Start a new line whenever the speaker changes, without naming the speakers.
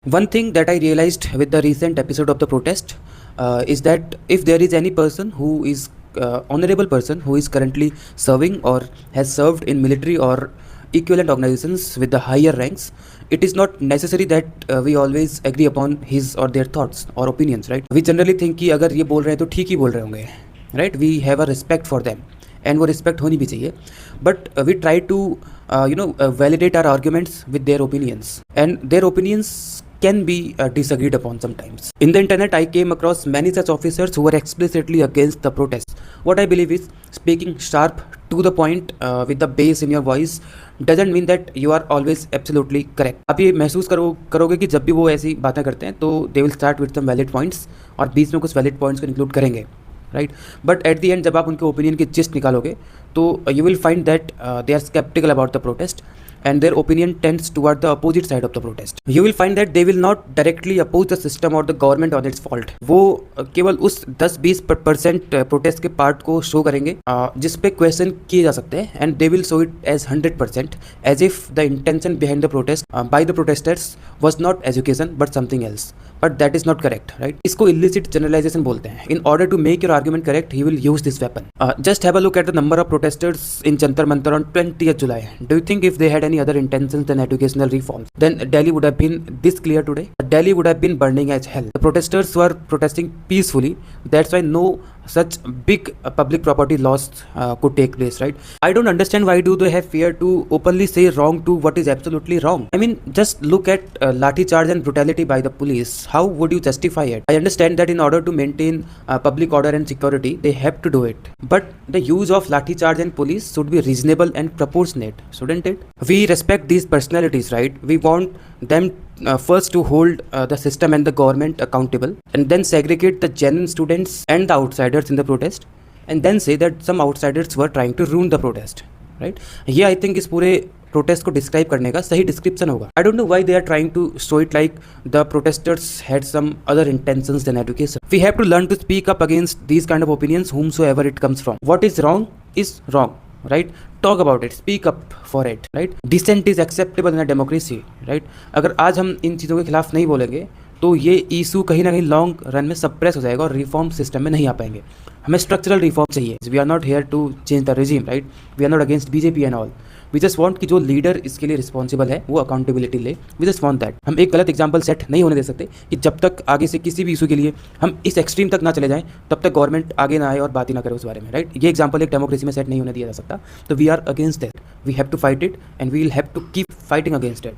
One thing that I realized with the recent episode of the protest is that if there is any person who is honorable person who is currently serving or has served in military or equivalent organizations with the higher ranks, it is not necessary that we always agree upon his or their thoughts or opinions, right? We generally think कि अगर ये बोल रहे हैं तो ठीक ही बोल रहे होंगे, right? We have a respect for them and वो respect होनी भी चाहिए, but we try to validate our arguments with their opinions, and their opinions can be disagreed upon sometimes. In the internet, I came across many such officers who were explicitly against the protest. What I believe is speaking sharp to the point with the bass in your voice doesn't mean that you are always absolutely correct. आप ये महसूस करोगे कि जब भी वो ऐसी बातें करते हैं तो they will start with some valid points और बीच में कुछ valid points को include करेंगे, right? But at the end जब आप उनके opinion की gist निकालोगे तो you will find that they are skeptical about the protest and their opinion tends toward the opposite side of the protest. You will find that they will not directly oppose the system or the government on its fault. वो केवल उस 10-20% protest के part को show करेंगे जिस पे question किए जा सकते हैं, and they will show it as 100% as if the intention behind the protest by the protesters was not education but something else. But that is not correct, right? इसको illicit generalisation बोलते हैं. In order to make your argument correct, he will use this weapon. Just have a look at the number of protesters in Jantar Mantar on 20th July. Do you think if they had any other intentions than educational reforms, then Delhi would have been this clear today? Delhi would have been burning as hell. The protesters were protesting peacefully. That's why no such big public property loss could take place, right? I don't understand why do they have fear to openly say wrong to what is absolutely wrong. I mean, just look at lathi charge and brutality by the police. How would you justify it? I understand that in order to maintain public order and security, they have to do it. But the use of lathi charge and police should be reasonable and proportionate, shouldn't it? We respect these personalities, right? We want them first to hold the system and the government accountable, and then segregate the genuine students and the outsiders in the protest, and then say that some outsiders were trying to ruin the protest, right? ये I think इस पूरे protest को describe करने का सही description होगा. I don't know why they are trying to show it like the protesters had some other intentions than education. We have to learn to speak up against these kind of opinions whomsoever it comes from. What is wrong is wrong, right? Talk about it, speak up for it, right? Dissent is acceptable in a democracy, right? अगर आज हम इन चीज़ों के खिलाफ नहीं बोलेंगे तो ये इशू कहीं ना कहीं लॉन्ग रन में सप्रेस हो जाएगा और रिफॉर्म सिस्टम में नहीं आ पाएंगे. हमें स्ट्रक्चरल रिफॉर्म चाहिए. We are not here to change the regime, right? We are not against BJP and all. We just want कि जो लीडर इसके लिए रिस्पॉन्सिबल है वो अकाउंटेबिलिटी ले. We just want that. हम एक गलत एग्जांपल सेट नहीं होने दे सकते कि जब तक आगे से किसी भी इशू के लिए हम इस एक्सट्रीम तक ना चले जाएं तब तक गवर्नमेंट आगे ना आए और बात ही ना करे उस बारे में, राइट? ये एग्जांपल एक डेमोक्रेसी में सेट नहीं होने दिया जा सकता. तो we are against that. We have to fight it and we will have to keep fighting against it.